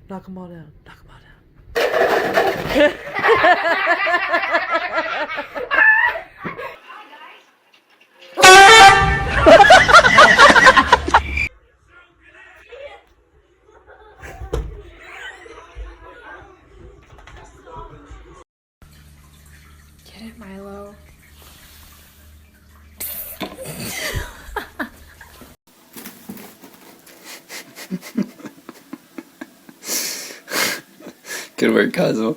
Knock them all down. Knock them all down. Get it, Milo. Good work, 𝐑𝐞𝐿.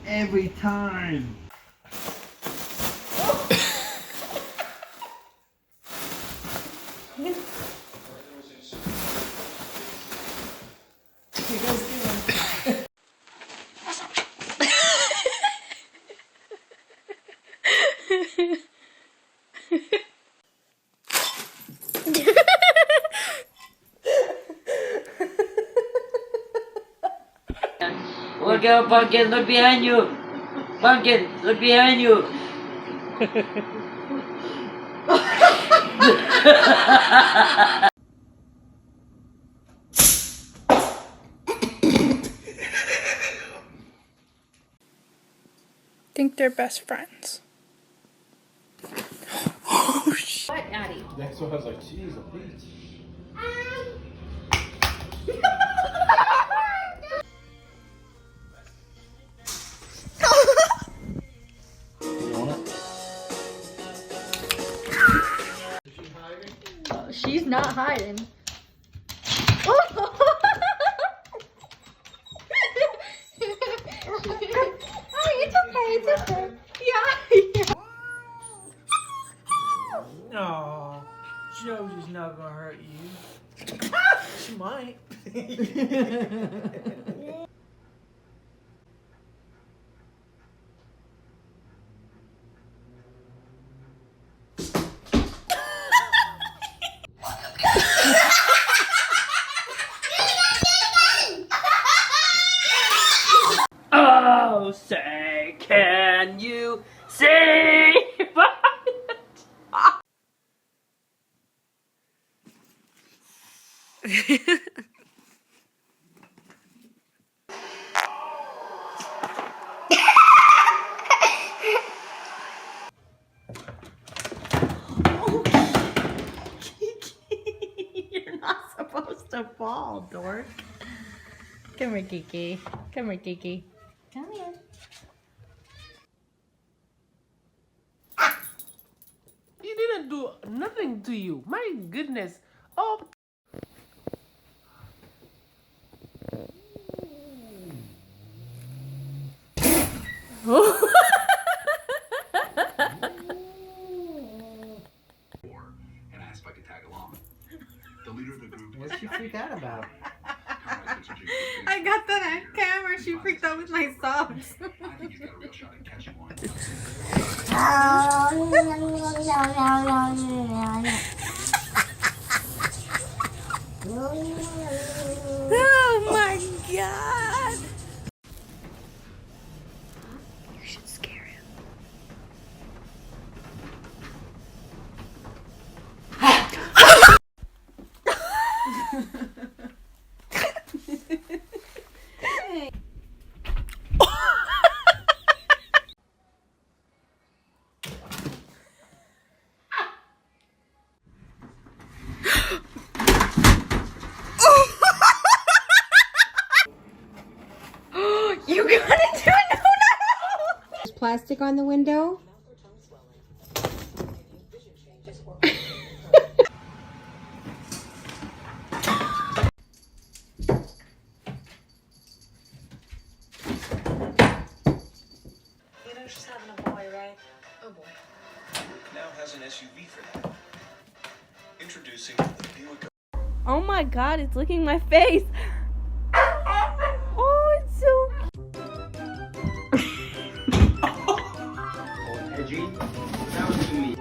Every time. Look out, Pumpkin, look behind you! Pumpkin, look behind you! Think they're best friends. Oh, shit. What, Addie? Next one has like cheese or beets. She's not hiding. Oh, it's okay, it's okay. Yeah. No, Josie's not gonna hurt you. She might. Oh, say, can you see? You're not supposed to fall, dork. Come here, Kiki. Come here, Kiki. Come here. happened to you? My goodness. Oh. And asked if I could tag along. The leader of the group. What'd she freak out about? I got that on camera. She freaked out with my socks. I think he's got a real shot at catching one. Oh my god! You should scare him. You got into it? No. There's plastic on the window. She's having a boy, right? Oh boy. Now has an SUV for that. Introducing the Buick. Oh my god, it's licking my face. Oh, it's so Edgy. That was to me.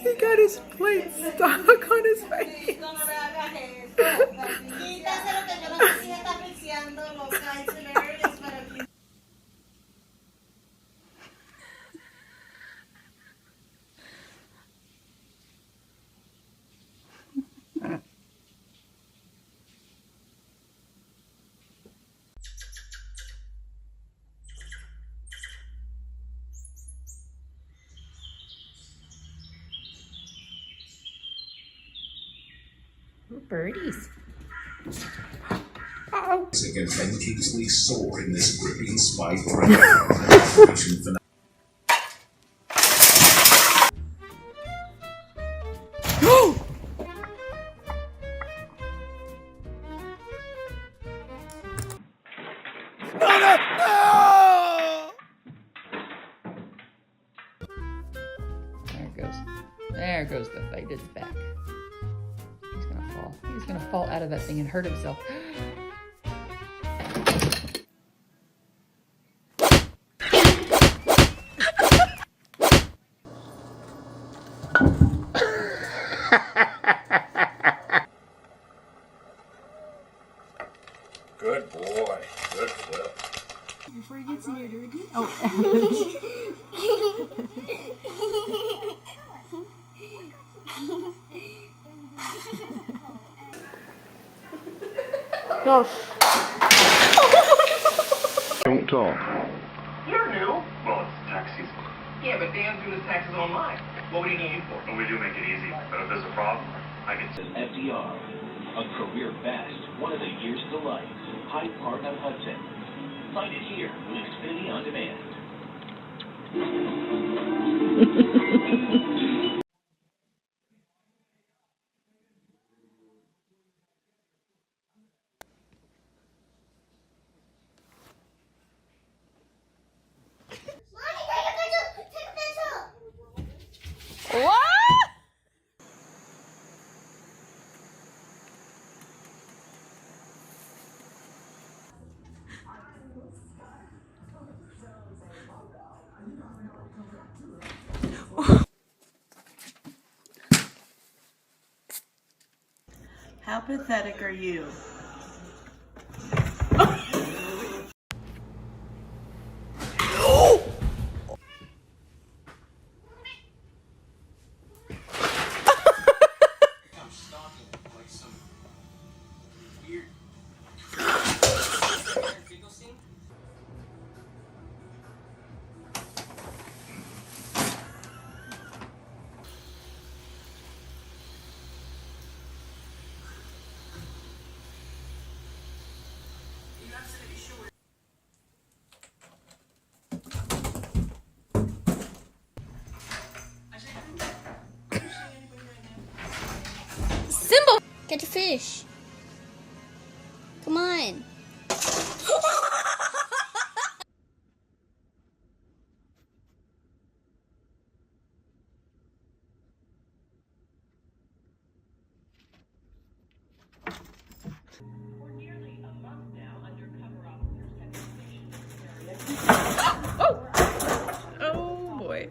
He got his plate stuck on his face. birdies. Can continuously soar in this gripping spy threat. There goes the fight is back. He's gonna fall. He's gonna fall out of that thing and hurt himself. Good boy. Good flip. Before he gets near dirty. Oh. Gosh. Don't talk. You're new. Well, it's tax season. Yeah, but Dan's doing his taxes online. What would he need you for? Well, we do make it easy, but if there's a problem, I can... FDR, a career best, one of the year's delights, Hyde Park on Hudson. Find it here with Xfinity On Demand. What? How pathetic are you? Get your fish. Come on. Oh boy.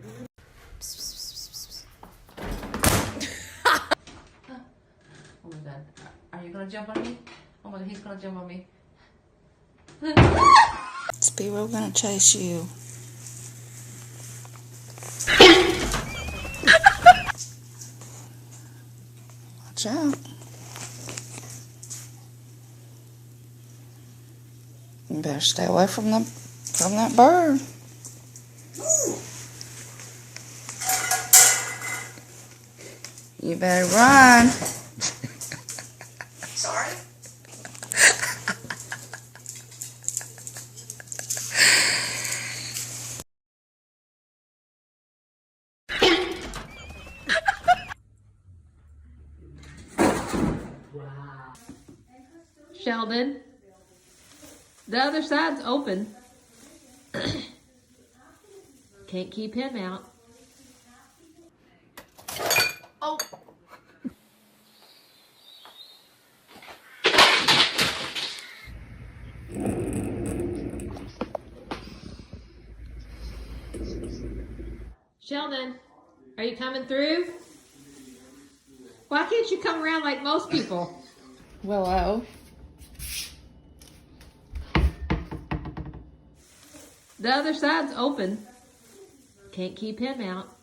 Oh my god. Are you gonna jump on me? Oh my god, he's gonna jump on me. Speedwell gonna chase you. Watch out. You better stay away from that bird. You better run. Sorry? Sheldon, the other side's open. Can't keep him out. Oh. Sheldon, are you coming through? Why can't you come around like most people? Willow. The other side's open. Can't keep him out.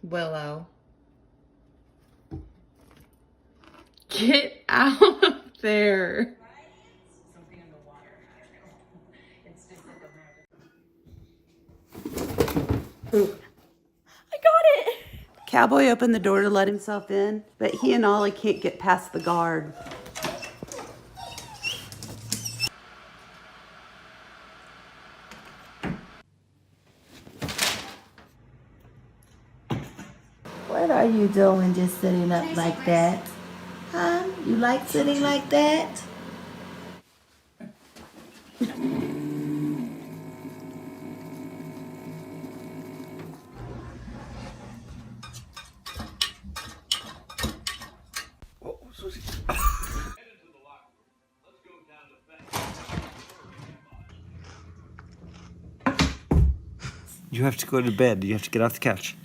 Willow. Get out of there. Ooh. I got it! Cowboy opened the door to let himself in, but he and Ollie can't get past the guard. What are you doing just sitting up like that? Huh? You like sitting like that? You have to go to bed. You have to get off the couch.